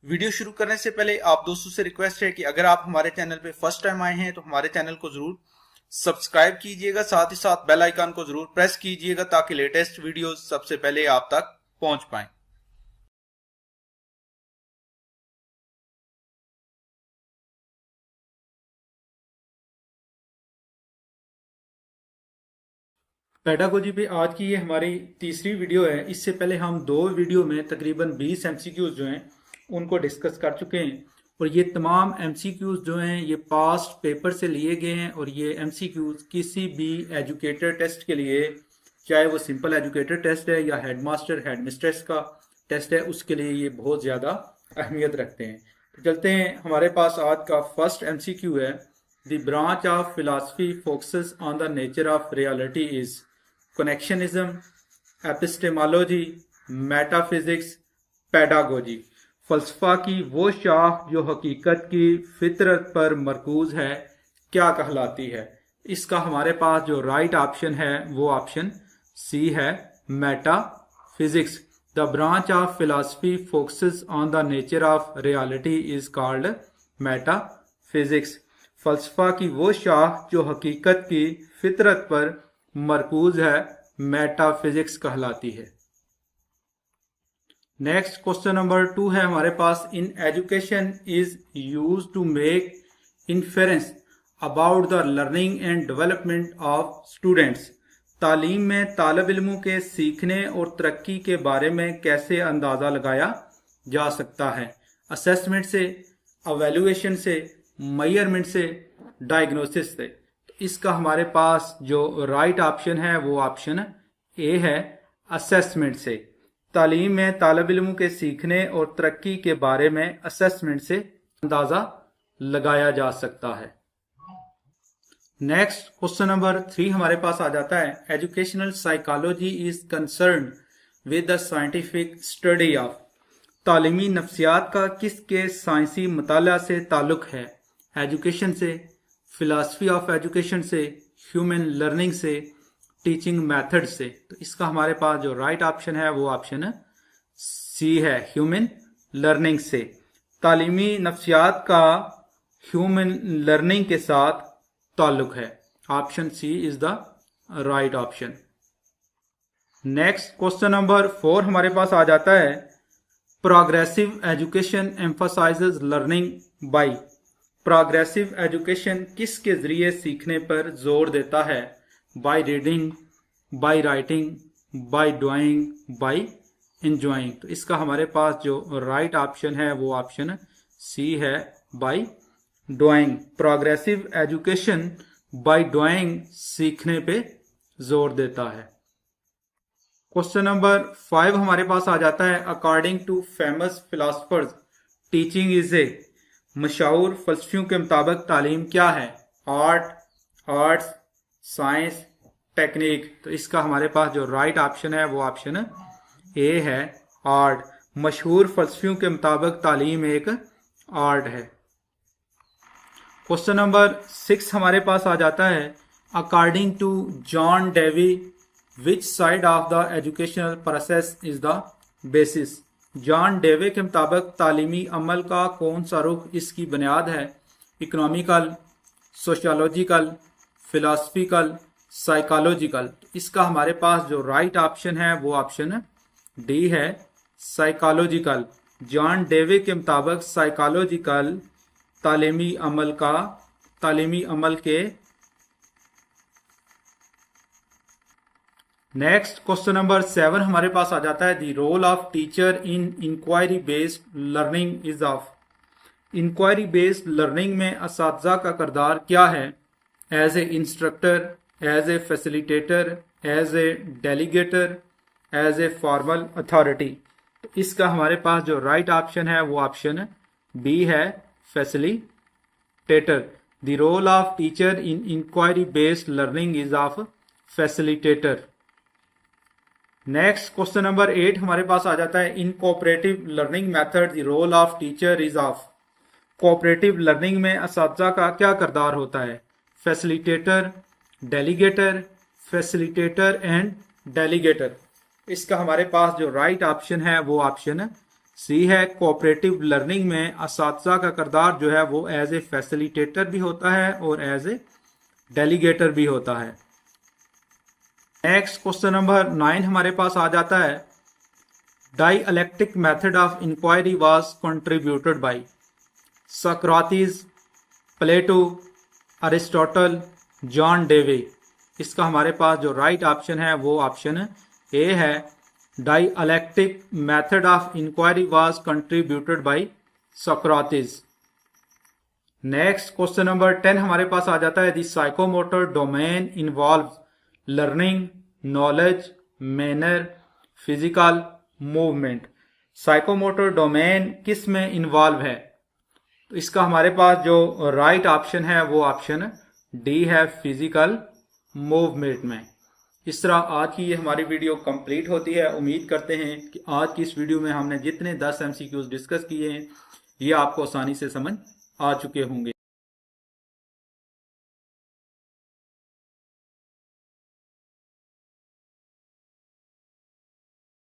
Video शुरू करने से पहले आप दोस्तों से रिक्वेस्ट है कि अगर आप हमारे चैनल पे फर्स्ट टाइम आए हैं तो हमारे चैनल को जरूर सब्सक्राइब कीजिएगा, साथ ही साथ बेल आइकन को जरूर प्रेस कीजिएगा ताकि लेटेस्ट वीडियो सबसे पहले आप तक पहुंच पाए। पेडागोजी पे आज की ये हमारी तीसरी वीडियो है। इससे पहले हम दो वीडियो में तकरीबन 20 एमसीक्यूज जो हैं उनको डिस्कस कर चुके हैं और ये तमाम एमसीक्यूज जो हैं ये पास्ट पेपर से लिए गए हैं और ये एमसीक्यूज किसी भी एजुकेटर टेस्ट के लिए, चाहे वो सिंपल एजुकेटर टेस्ट है या हेडमास्टर हेडमिस्ट्रेस का टेस्ट है, उसके लिए ये बहुत ज़्यादा अहमियत रखते हैं। तो चलते हैं, हमारे पास आज का फर्स्ट एमसीक्यू है। The branch of philosophy focuses on the nature of reality is connectionism, epistemology, metaphysics, pedagogy. फलसफा की वो शाख जो हकीकत की फितरत पर मरकूज है क्या कहलाती है? इसका हमारे पास जो राइट ऑप्शन है वो ऑप्शन सी है, metaphysics. The branch of philosophy focuses on the nature of reality is called metaphysics. फलसफा की वो शाख जो हकीकत की फितरत पर मरकूज है मेटाफिजिक्स कहलाती है। नेक्स्ट क्वेश्चन नंबर 2 है हमारे पास। In education is use to make inference about the learning and development of students. तालीम में तालिब इल्मों के सीखने और तरक्की के बारे में कैसे अंदाज़ा लगाया जा सकता है? असेसमेंट से, एवेल्युएशन से, मेजरमेंट से, डायग्नोसिस से। इसका हमारे पास जो राइट ऑप्शन है वो ऑप्शन ए है, असेसमेंट से। तालीम में तालिब इल्मों के सीखने और तरक्की के बारे में असेसमेंट से अंदाज़ा लगाया जा सकता है। नेक्स्ट क्वेश्चन नंबर 3 हमारे पास आ जाता है। Educational psychology is concern with the scientific study of. तालीमी नफ्सियात का किसके साइंसी मुताला से ताल्लुक है? एजुकेशन से, फिलॉसफी ऑफ एजुकेशन से, ह्यूमन लर्निंग से, टीचिंग मेथड से। तो इसका हमारे पास जो राइट ऑप्शन है वो ऑप्शन सी है, ह्यूमन लर्निंग से। तालीमी नफ्सियात का ह्यूमन लर्निंग के साथ ताल्लुक है। Option C is the right option. Next question number 4 हमारे पास आ जाता है। Progressive education emphasizes learning by. Progressive education किसके जरिए सीखने पर जोर देता है? By reading, by writing, by doing, by enjoying. तो इसका हमारे पास जो राइट ऑप्शन है वो ऑप्शन सी है, by doing. Progressive education by doing सीखने पे जोर देता है। क्वेश्चन नंबर 5 हमारे पास आ जाता है। According to famous philosophers teaching is a. मशहूर फलसफियों के मुताबिक तालीम क्या है? Arts, science, technique. तो इसका हमारे पास जो राइट ऑप्शन है वो ऑप्शन ए है, आर्ट। मशहूर फलसफियों के मुताबिक तालीम एक आर्ट है। क्वेश्चन नंबर 6 हमारे पास आ जाता है। According to John Dewey which side of the educational process is the basis. John Dewey के मुताबिक तालीमी अमल का कौन सा रुख इसकी बुनियाद है? Economical, sociological, philosophical, psychological. इसका हमारे पास जो राइट ऑप्शन है वो ऑप्शन डी है, साइकोलॉजिकल। जॉन डेवे के मुताबिक साइकोलॉजिकल तालीमी अमल के। नेक्स्ट क्वेश्चन नंबर 7 हमारे पास आ जाता है। The role of teacher in inquiry based learning is of. Inquiry based learning में असातिज़ा का किरदार क्या है? As a instructor, as a facilitator, as a delegator, as a formal authority. तो इसका हमारे पास जो राइट ऑप्शन है वो ऑप्शन बी है, facilitator. The role of teacher in inquiry based learning is of facilitator. Next question number 8 हमारे पास आ जाता है। इन cooperative learning method the role of teacher is of. Cooperative learning में असातिज़ा का क्या किरदार होता है? Facilitator, delegator and delegator. इसका हमारे पास जो राइट ऑप्शन है वो ऑप्शन सी है कोऑपरेटिव लर्निंग में असातिज़ा का किरदार जो है वो एज ए फैसिलिटेटर भी होता है और एज ए डेलीगेटर भी होता है। नेक्स्ट क्वेश्चन नंबर 9 हमारे पास आ जाता है, dialectic method of inquiry was contributed by Socrates, Plato, Aristotle, John Dewey. इसका हमारे पास जो राइट ऑप्शन है वो ऑप्शन ए है, dialectic method of inquiry was contributed by Socrates. Next question number 10 हमारे पास आ जाता है, the psychomotor domain involve learning, knowledge, manner, physical movement. Psychomotor domain किस में इन्वॉल्व है? तो इसका हमारे पास जो राइट ऑप्शन है वो ऑप्शन डी है, फिजिकल मूवमेंट में। इस तरह आज की ये हमारी वीडियो कंप्लीट होती है। उम्मीद करते हैं कि आज की इस वीडियो में हमने जितने 10 MCQs डिस्कस किए हैं ये आपको आसानी से समझ आ चुके होंगे।